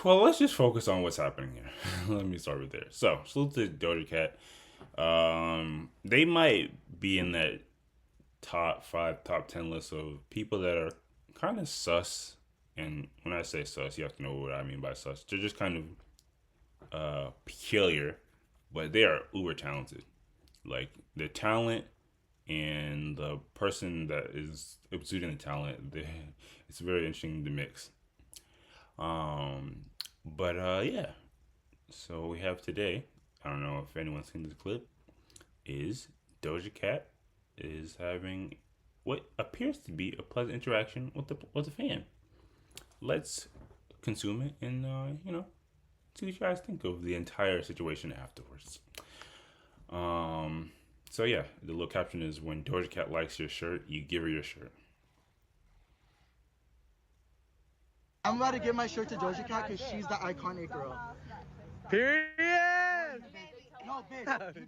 well, let's just focus on what's happening here. Let me start with there. So, salute to Doja Cat. They might be in that top five, top 10 list of people that are kind of sus. And when I say sus, you have to know what I mean by sus. They're just kind of peculiar, but they are uber talented. Like the talent and the person that is exuding the talent, it's very interesting to mix. But yeah. So we have today. I don't know if anyone's seen this clip. Is Doja Cat is having what appears to be a pleasant interaction with the fan. Let's consume it and see what you guys think of the entire situation afterwards. So yeah, the little caption is when Doja Cat likes your shirt, you give her your shirt. I'm about to give my shirt to Doja Cat because she's the iconic girl. Period. No, bitch, you deserve it.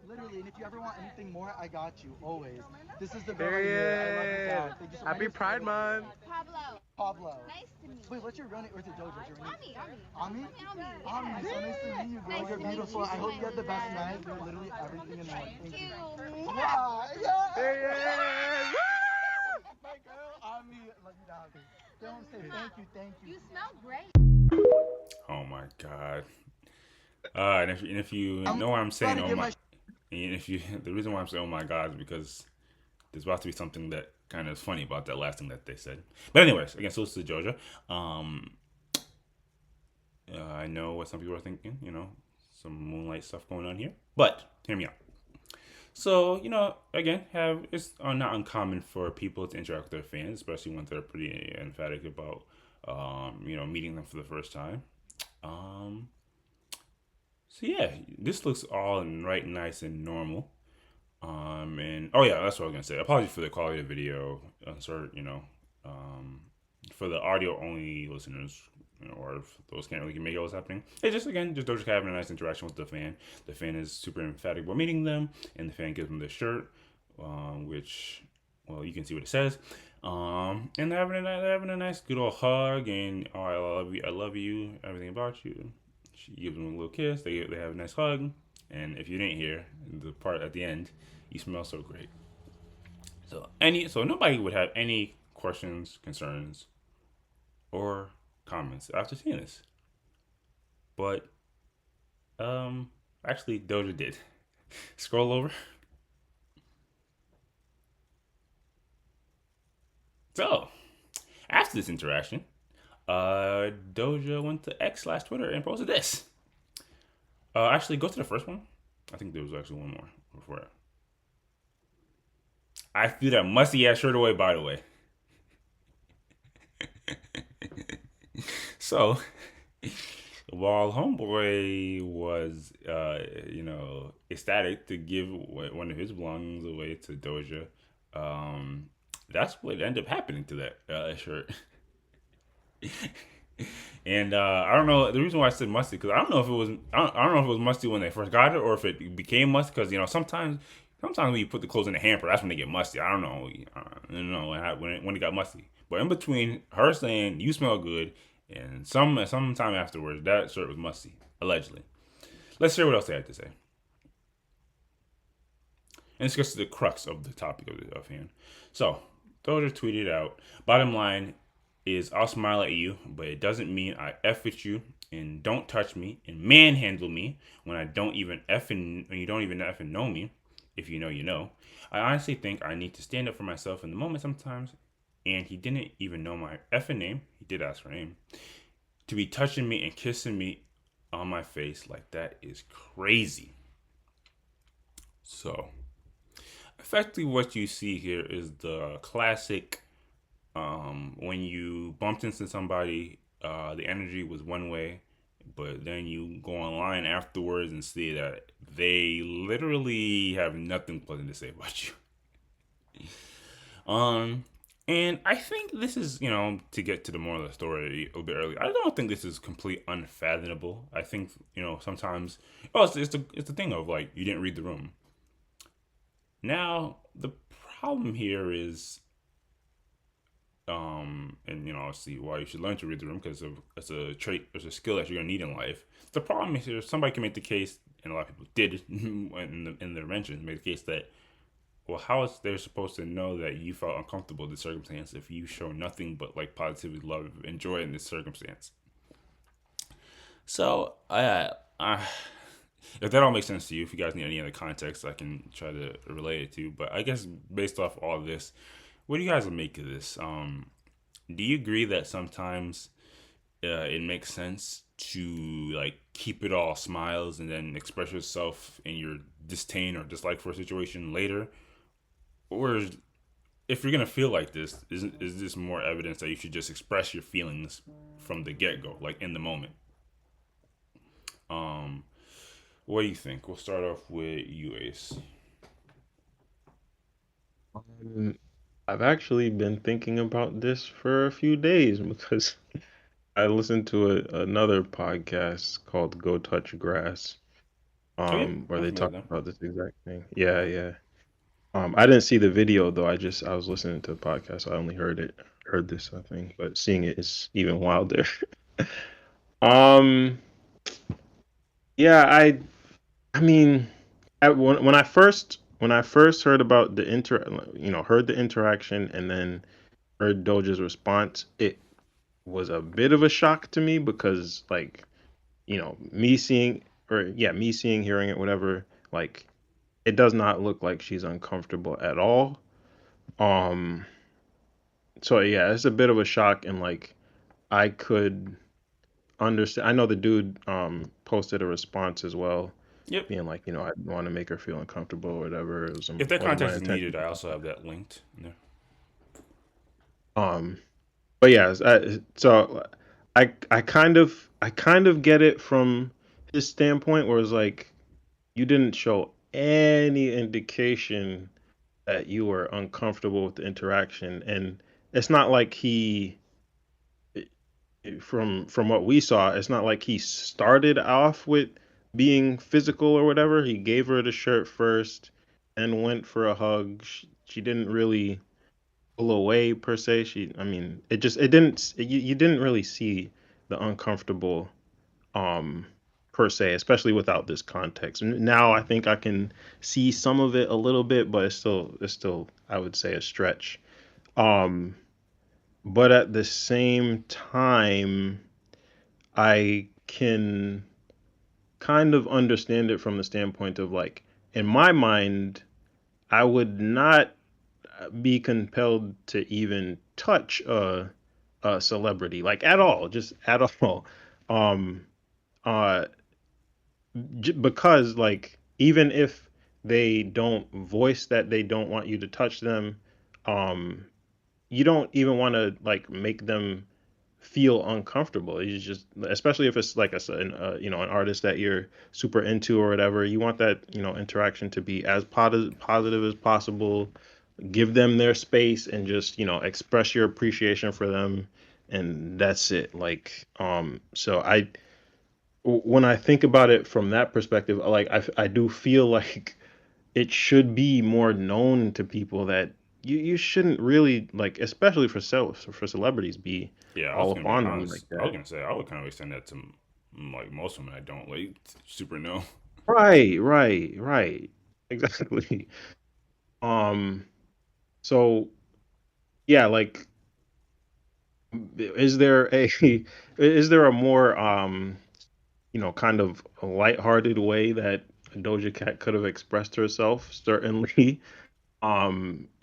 Literally, and if you ever want anything more, I got you, always. This is the girl right here. I love you, Period. Dad. Thank you so much. Happy Pride Month. Pablo. Pablo. Nice to meet you. Wait, what's your real name? Or is it Doja? What's your real name? Ami. Ami? Ami, so nice to meet you, girl. Nice You're to meet beautiful. you. I hope you have the best night. You're literally everything in life. Thank you. Thank you. Wow, yeah. Period. My girl, Ami. Love you, Dad. Don't say thank you. You smell great. Oh my god. And if you I'm know what I'm saying, about to oh give my, my and if you the reason why I'm saying oh my god is because there's about to be something that kind of is funny about that last thing that they said. But anyways, again, so this is Georgia. I know what some people are thinking. Some moonlight stuff going on here, but hear me out. So again, have it's not uncommon for people to interact with their fans, especially when they're pretty emphatic about meeting them for the first time. Um, so yeah, this looks all right, nice and normal. And oh yeah, that's what I was gonna say. Apologies for the quality of the video. Um, for the audio only listeners, or if those can't really make out what's happening. It's just again, just Doja Cat having a nice interaction with the fan. The fan is super emphatic about meeting them, and the fan gives them the shirt, which, well, you can see what it says. And they're having a nice good old hug, and oh, I love you, everything about you. She gives him a little kiss. They have a nice hug, and if you didn't hear the part at the end, you smell so great. So nobody would have any questions, concerns, or comments after seeing this. But actually Doja did. Scroll over. So after this interaction, Doja went to X/Twitter and posted this. Actually, go to the first one. I think there was actually one more before that. I threw that musty ass shirt away, by the way. So, while Homeboy was, ecstatic to give one of his belongings away to Doja, that's what ended up happening to that shirt. And I don't know the reason why I said musty because I don't know if it was I don't know if it was musty when they first got it or if it became musty because sometimes when you put the clothes in the hamper that's when they get musty. I don't know. I don't know when it got musty. But in between her saying you smell good and some time afterwards that shirt was musty allegedly. Let's hear what else they had to say. And this gets to the crux of the topic of hand. So Doja tweeted out. Bottom line is I'll smile at you, but it doesn't mean I F with you and don't touch me and manhandle me when when you don't even effing know me. If you know, you know. I honestly think I need to stand up for myself in the moment sometimes. And he didn't even know my effing name. He did ask for name. To be touching me and kissing me on my face like that is crazy. So, effectively, what you see here is the classic when you bumped into somebody, the energy was one way, but then you go online afterwards and see that they literally have nothing pleasant to say about you. And I think this is, to get to the moral of the story a little bit early. I don't think this is complete unfathomable. I think, sometimes, it's the thing of like you didn't read the room. Now the problem here is And see why you should learn to read the room because it's a trait, it's a skill that you're gonna need in life. The problem is somebody can make the case, and a lot of people did in the mentions make the case that, well, how is they supposed to know that you felt uncomfortable in this circumstance if you show nothing but like positivity, love, and joy in this circumstance? So I if that all makes sense to you, if you guys need any other context, I can try to relate it to. But I guess based off all of this, what do you guys make of this? Do you agree that sometimes it makes sense to like keep it all smiles and then express yourself in your disdain or dislike for a situation later, or if you're gonna feel like this, is this more evidence that you should just express your feelings from the get go, like in the moment? Um, what do you think? We'll start off with you, Ace. Um, I've actually been thinking about this for a few days because I listened to another podcast called Go Touch Grass, Oh yeah, where I'm they familiar talk with them. about this exact thing. Yeah, yeah. I didn't see the video though. I was listening to the podcast. So I only heard this, I think, but seeing it is even wilder. Um, yeah, I mean, when I first heard about heard the interaction and then heard Doja's response, it was a bit of a shock to me because like, me seeing, hearing it, whatever, like it does not look like she's uncomfortable at all. Um, so yeah, it's a bit of a shock and like I could understand. I know the dude posted a response as well, Yep. being like, I want to make her feel uncomfortable or whatever. If that wasn't my context is needed, intention. I also have that linked in there. Um, but yeah, so I kind of get it from his standpoint, where it's like you didn't show any indication that you were uncomfortable with the interaction, and it's not like from what we saw, it's not like he started off with being physical or whatever. He gave her the shirt first and went for a hug. She didn't really pull away per se. I mean, it didn't, you didn't really see the uncomfortable, um, per se, especially without this context. Now I think I can see some of it a little bit, but it's still, I would say, a stretch. Um, but at the same time, I can kind of understand it from the standpoint of like, in my mind, I would not be compelled to even touch a celebrity like at all, just at all. Um, uh, because like even if they don't voice that they don't want you to touch them, um, you don't even want to like make them feel uncomfortable. You just, especially if it's like an artist that you're super into or whatever, you want that interaction to be as positive as possible. Give them their space and just express your appreciation for them, and that's it. Like so when I think about it from that perspective, like I do feel like it should be more known to people that you shouldn't really like, especially for celebrities, be Yeah, I was all gonna up be on them honest. like I was that. gonna say I would kind of extend that to like most women I don't like super know. Right, right, right. Exactly. Um, so yeah, like is there a is there a more kind of a lighthearted way that Doja Cat could have expressed herself? Certainly.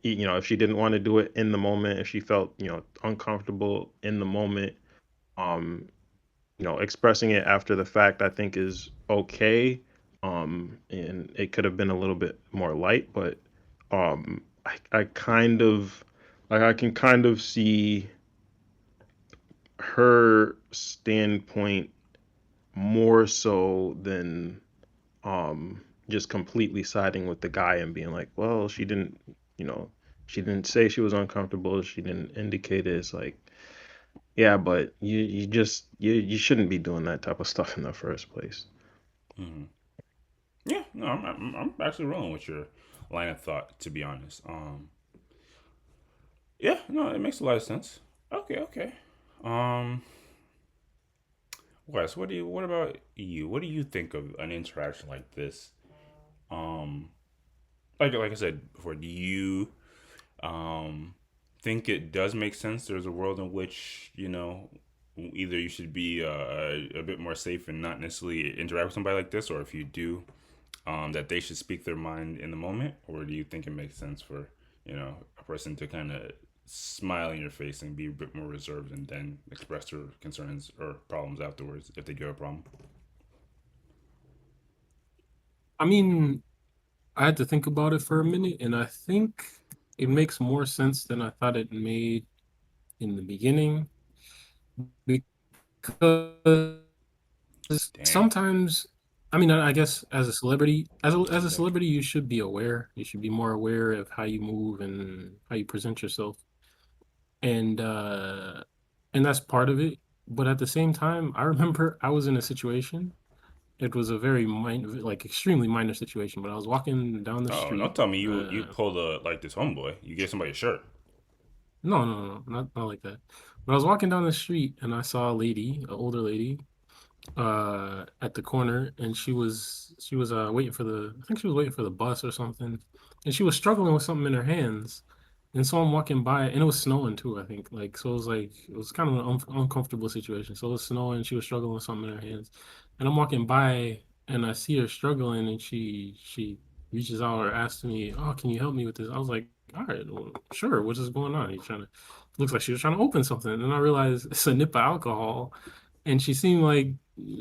If she didn't want to do it in the moment, if she felt, uncomfortable in the moment, um, expressing it after the fact, I think is okay. And it could have been a little bit more light, but I kind of like I can kind of see her standpoint more so than just completely siding with the guy and being like, well, you know, she didn't say she was uncomfortable, she didn't indicate it. It's like, yeah, but you shouldn't be doing that type of stuff in the first place. Hmm. Yeah, no, I'm actually rolling with your line of thought to be honest. Yeah, no, it makes a lot of sense. Okay, okay. Um, Wes, what about you? What do you think of an interaction like this? Um, like I said before, do you um think it does make sense? There's a world in which either you should be a bit more safe and not necessarily interact with somebody like this, or if you do, that they should speak their mind in the moment, or do you think it makes sense for a person to kind of smile in your face and be a bit more reserved and then express their concerns or problems afterwards if they do have a problem? I mean, I had to think about it for a minute, and I think it makes more sense than I thought it made in the beginning because Damn. sometimes, I mean, I guess as a celebrity, as Damn, a Deck. celebrity, you should be aware. You should be more aware of how you move and how you present yourself, and uh, and that's part of it. But at the same time, I remember I was in a situation. It was a very minor, like extremely minor situation, but I was walking down the Oh, street. don't tell me you pulled a like this homeboy. You gave somebody a shirt. No, no, no, not like that. But I was walking down the street and I saw a lady, an older lady, at the corner, and she was waiting for the I think she was waiting for the bus or something, and she was struggling with something in her hands. And so I'm walking by, and it was snowing too, I think. Like, so it was kind of an uncomfortable situation. So it was snowing, she was struggling with something in her hands, and I'm walking by, and I see her struggling, and she reaches out or asks me, "Oh, can you help me with this?" I was like, "All right, well, sure. What is going on?" He's trying to looks like she was trying to open something, and I realized it's a nip of alcohol, and she seemed like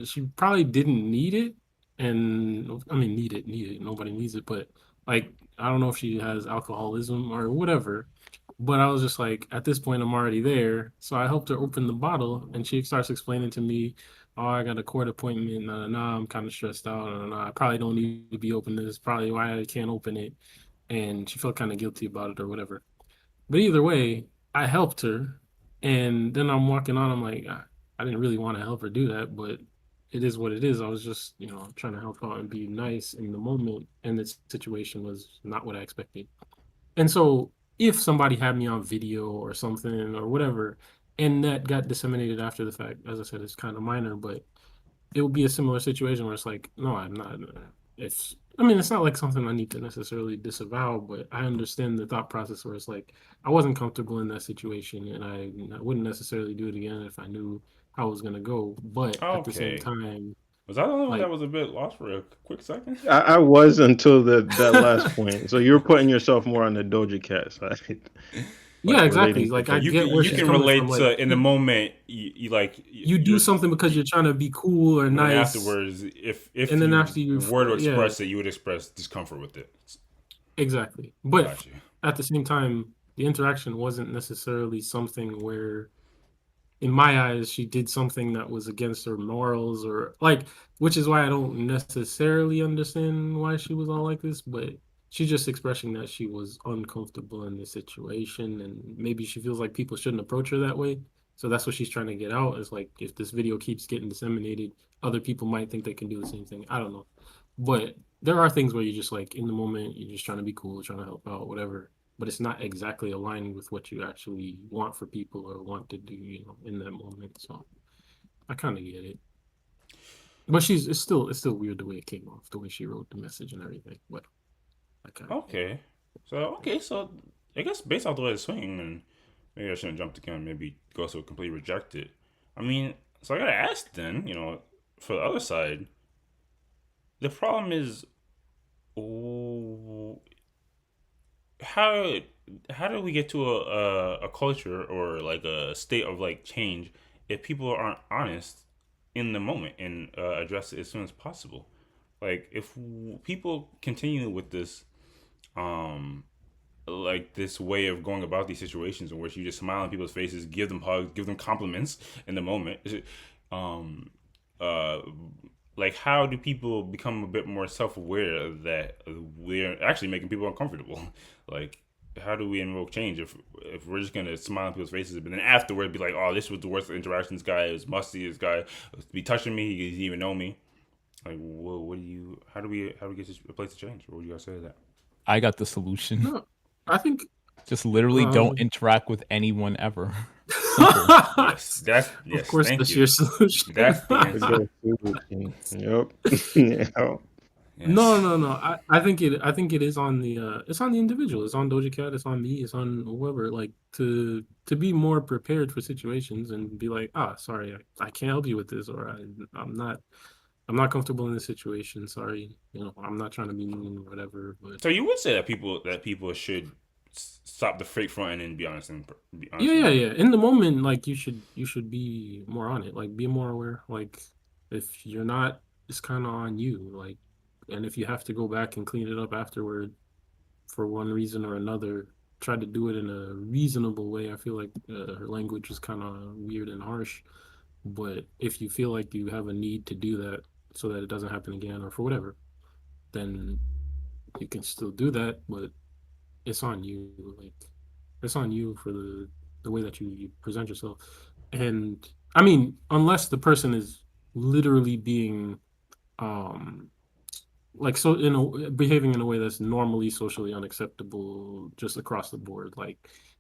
she probably didn't need it. And I mean, need it. Nobody needs it, but like, I don't know if she has alcoholism or whatever. But I was just like, at this point, I'm already there. So I helped her open the bottle, and she starts explaining to me, "Oh, I got a court appointment. Nah, I'm kind of stressed out. I probably don't need to be opening this. Probably why I can't open it." And she felt kind of guilty about it or whatever. But either way, I helped her, and then I'm walking on. I'm like, I didn't really want to help her do that, but it is what it is. I was just, trying to help out and be nice in the moment, and the situation was not what I expected. And so, if somebody had me on video or something or whatever, and that got disseminated after the fact, as I said, it's kind of minor, but it would be a similar situation where it's like, no, I'm not. It's, I mean, it's not like something I need to necessarily disavow, but I understand the thought process where it's like, I wasn't comfortable in that situation, and I wouldn't necessarily do it again if I knew how it was going to go. But at the same Okay. time, Was I the only one that like, was a bit lost for a quick second? I was until that last point. So you're putting yourself more on the Doja Cat side, yeah, like exactly. relating to Like, I So things. you can get where you she's can coming from. relate Like, to in the moment you like you do you're something because you, you're trying to be cool or but then nice, afterwards if and then you after you, were to yeah, express it, you would express discomfort with it. exactly. But Got you. at the same time, the interaction wasn't necessarily something where, in my eyes, she did something that was against her morals or like, which is why I don't necessarily understand why she was all like this, but she's just expressing that she was uncomfortable in the situation and maybe she feels like people shouldn't approach her that way. So that's what she's trying to get out. Is like, if this video keeps getting disseminated, other people might think they can do the same thing. I don't know. But there are things where you're just like, in the moment, you're just trying to be cool, trying to help out, whatever, but it's not exactly aligned with what you actually want for people or want to do, in that moment. So I kind of get it. But it's still weird the way it came off, the way she wrote the message and everything. But I kind of get it. Okay. So I guess based off the way it's swinging, and maybe I shouldn't jump the gun. Maybe go so completely reject it. I mean, so I gotta ask then. For the other side, the problem is, oh, how how do we get to a culture or like a state of like change if people aren't honest in the moment and address it as soon as possible? Like if people continue with this um like this way of going about these situations in which you just smile in people's faces, give them hugs, give them compliments in the moment. Um, uh, like how do people become a bit more self-aware that we're actually making people uncomfortable? Like how do we invoke change if we're just gonna smile in people's faces, but then afterward be like, oh, this was the worst interaction. This guy is musty. This guy be touching me. He didn't even know me. Like, well, what do you? How do we get to a place to change? What would you guys say to that? I got the solution. No, I think Just literally don't Um, interact with anyone ever. Simple. Yes, that's of yes. course, Thank that's you. your solution. That's the The answer. go-to routine. Yep. Yeah. Yes. No, no, no. I think it is on the it's on the individual. It's on Doja Cat, it's on me, it's on whoever, like to be more prepared for situations and be like, ah, sorry, I can't help you with this, or I'm not comfortable in this situation. Sorry. You know, I'm not trying to be mean or whatever, but So you would say that people should stop the fake front and be honest and be yeah, honest yeah, and yeah. In the moment, like you should be more on it. Like be more aware. Like if you're not, it's kind of on you. Like, and if you have to go back and clean it up afterward, for one reason or another, tried to do it in a reasonable way. I feel like her language was kind of weird and harsh. But if you feel like you have a need to do that so that it doesn't happen again or for whatever, then you can still do that. But it's on you. Like it's on you for the way that you present yourself. And I mean, unless the person is literally being um like so behaving in a way that's normally socially unacceptable just across the board, like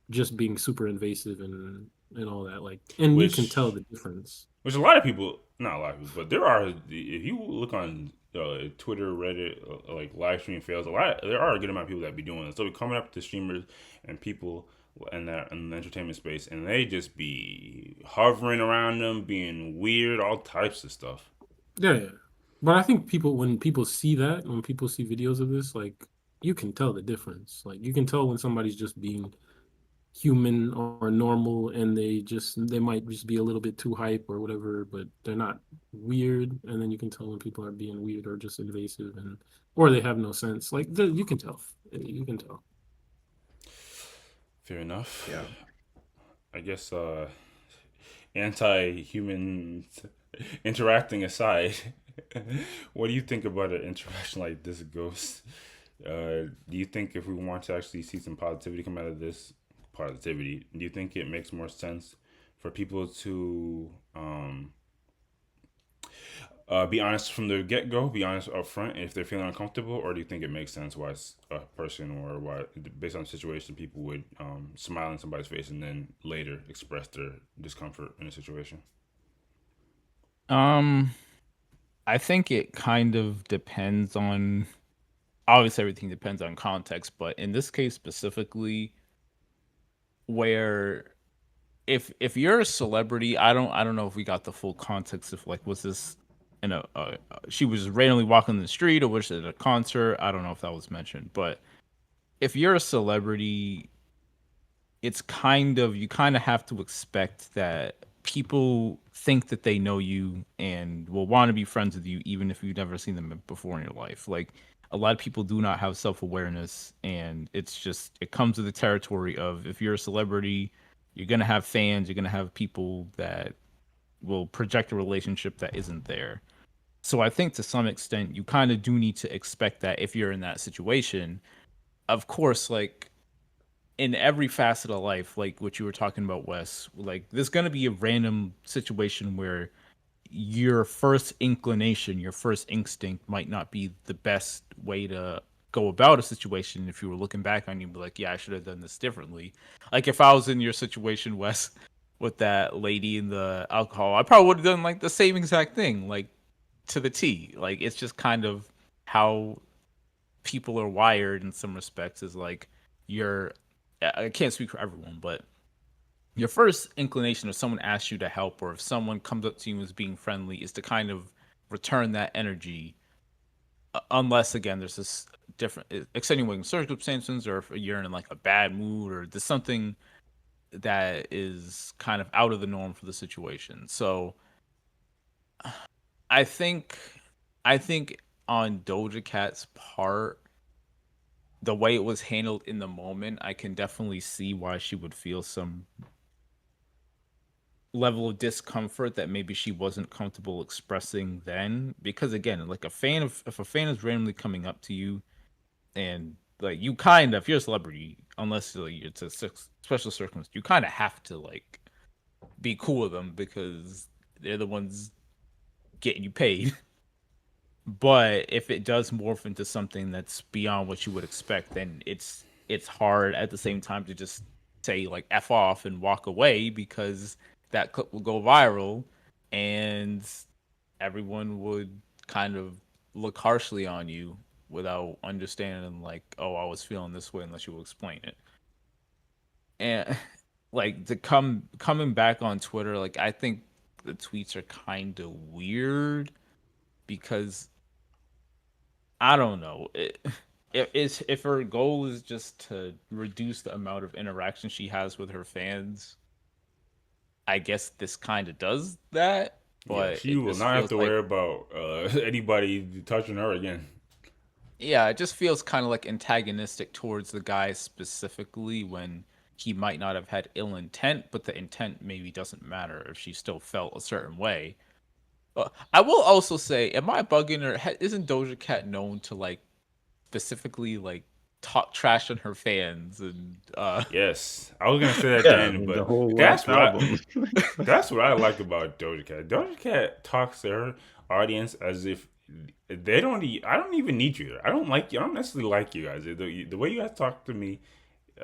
just being super invasive and all that, like, and you can tell which the difference. which a lot of people, not a lot of people, but there are. If you look on Twitter, Reddit, like live stream fails, there are a good amount of people that be doing this. So we coming up to streamers and people in the entertainment space, and they just be hovering around them, being weird, all types of stuff. Yeah, yeah. But I think people, when people see that, when people see videos of this, like, you can tell the difference. Like you can tell when somebody's just being human or normal, and they might just be a little bit too hype or whatever, but they're not weird. And then you can tell when people are being weird or just invasive, and or they have no sense. Like you can tell. You can tell. Fair enough. Yeah. I guess anti-human interacting aside, what do you think about an interaction like this, Ghost? Do you think if we want to actually see some positivity come out of this positivity, do you think it makes more sense for people to be honest from the get go, be honest up front if they're feeling uncomfortable, or do you think it makes sense why a person or why, based on the situation, people would smile in somebody's face and then later express their discomfort in a situation? Um, I think it kind of depends on obviously everything depends on context, but in this case specifically, where if you're a celebrity, I don't know if we got the full context of like was this in she was randomly walking the street or was it a concert? I don't know if that was mentioned, but if you're a celebrity, it's kind of you kind of have to expect that people think that they know you and will want to be friends with you even if you've never seen them before in your life. Like a lot of people do not have self-awareness, and it's just it comes to the territory of if you're a celebrity, you're going to have fans, you're going to have people that will project a relationship that isn't there. So I think to some extent you kind of do need to expect that if you're in that situation. Of course, like in every facet of life, like what you were talking about, Wes, like there's gonna be a random situation where your first inclination, your first instinct might not be the best way to go about a situation. If you were looking back on, you'd be like, yeah, I should have done this differently. Like if I was in your situation, Wes, with that lady in the alcohol, I probably would have done like the same exact thing, like to the T. Like it's just kind of how people are wired in some respects is like you're I can't speak for everyone, but your first inclination if someone asks you to help or if someone comes up to you as being friendly is to kind of return that energy, unless again there's this different extenuating circumstances or if you're in like a bad mood or there's something that is kind of out of the norm for the situation. So I think I think on Doja Cat's part, the way it was handled in the moment, I can definitely see why she would feel some level of discomfort that maybe she wasn't comfortable expressing then. Because again, like a fan of if a fan is randomly coming up to you and like you kind of if you're a celebrity, unless like, it's a special circumstance, you kind of have to like be cool with them because they're the ones getting you paid. But if it does morph into something that's beyond what you would expect, then it's hard at the same time to just say like F off and walk away, because that clip will go viral and everyone would kind of look harshly on you without understanding like, oh, I was feeling this way, unless you will explain it. And like to coming back on Twitter, like I think the tweets are kind of weird because I don't know. If her goal is just to reduce the amount of interaction she has with her fans, I guess this kind of does that. Yeah, But she it will just not have feels to like, worry about anybody touching her again. yeah, it just feels kind of like antagonistic towards the guy specifically, when he might not have had ill intent, but the intent maybe doesn't matter if she still felt a certain way. I will also say, am I bugging, or isn't Doja Cat known to like specifically like talk trash on her fans and Yes, I was gonna say that at the Yeah, I end, mean the but whole that's last what I album. that's what I like about Doja Cat. Doja Cat talks to her audience as if they don't. I don't even need you. I don't like you. I don't necessarily like you guys. The way you guys talk to me,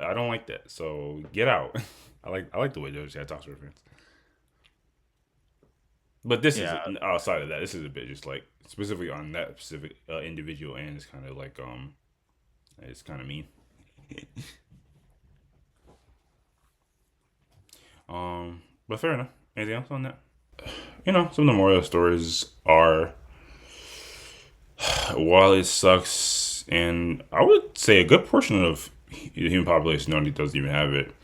I don't like that. So get out. I like the way Doja Cat talks to her fans. But this is yeah, outside of that. This is a bit just like specifically on that specific individual, and it's kind of like it's kind of mean. But fair enough. Anything else on that? Some of the moral stories are, while it sucks, and I would say a good portion of the human population only doesn't even have it.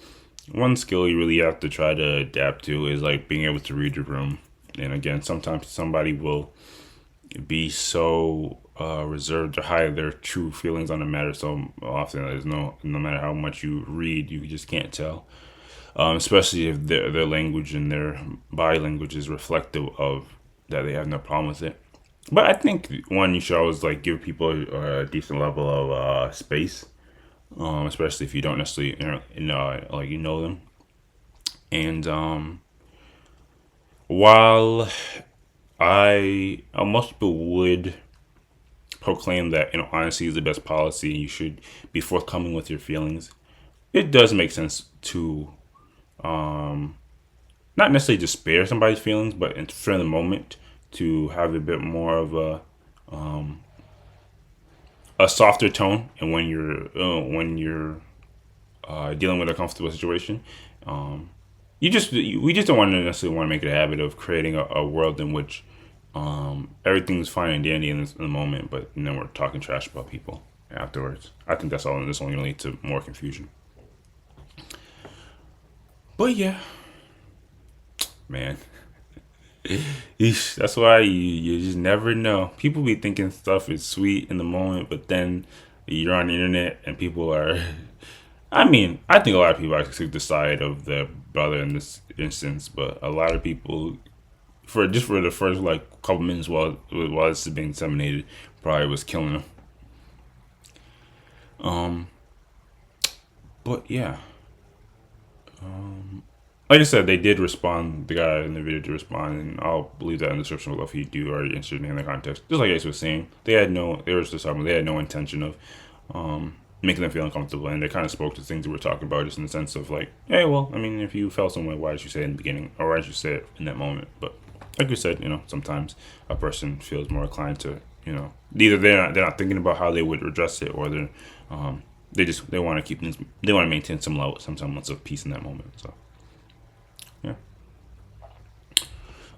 One skill you really have to try to adapt to is like being able to read your room. And again, sometimes somebody will be so reserved to hide their true feelings on a matter so often. There's no matter how much you read, you just can't tell. Especially if their language and their body language is reflective of that, they have no problem with it. But I think one, you should always like give people a decent level of space, especially if you don't necessarily like them. And while most people would proclaim that honesty is the best policy, you should be forthcoming with your feelings. It does make sense to not necessarily just spare somebody's feelings, but for the moment to have a bit more of a softer tone, and when you're dealing with a comfortable situation, we just don't want to necessarily want to make it a habit of creating a world in which everything's fine and dandy in the moment, but then we're talking trash about people afterwards. I think that's all. This only leads to more confusion. But yeah, man. That's why you just never know. People be thinking stuff is sweet in the moment, but then you're on the internet and people are. I mean, I think a lot of people actually took the side of the brother in this instance, but a lot of people, for the first like couple minutes while this is being disseminated, probably was killing them. But yeah. Like I said, they did respond. The guy in the video did respond, and I'll leave that in the description below if you do are interested in the context. Just like Ace was saying, they had no intention of making them feel uncomfortable, and they kind of spoke to things we were talking about, just in the sense of like, hey, well, I mean, if you felt some way, why did you say it in the beginning, or why did you say it in that moment? But like you said, sometimes a person feels more inclined to, either they're not thinking about how they would address it, or they want to keep things, they want to maintain some semblance of peace in that moment. So. Yeah.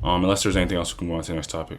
Unless there's anything else, we can move on to the next topic.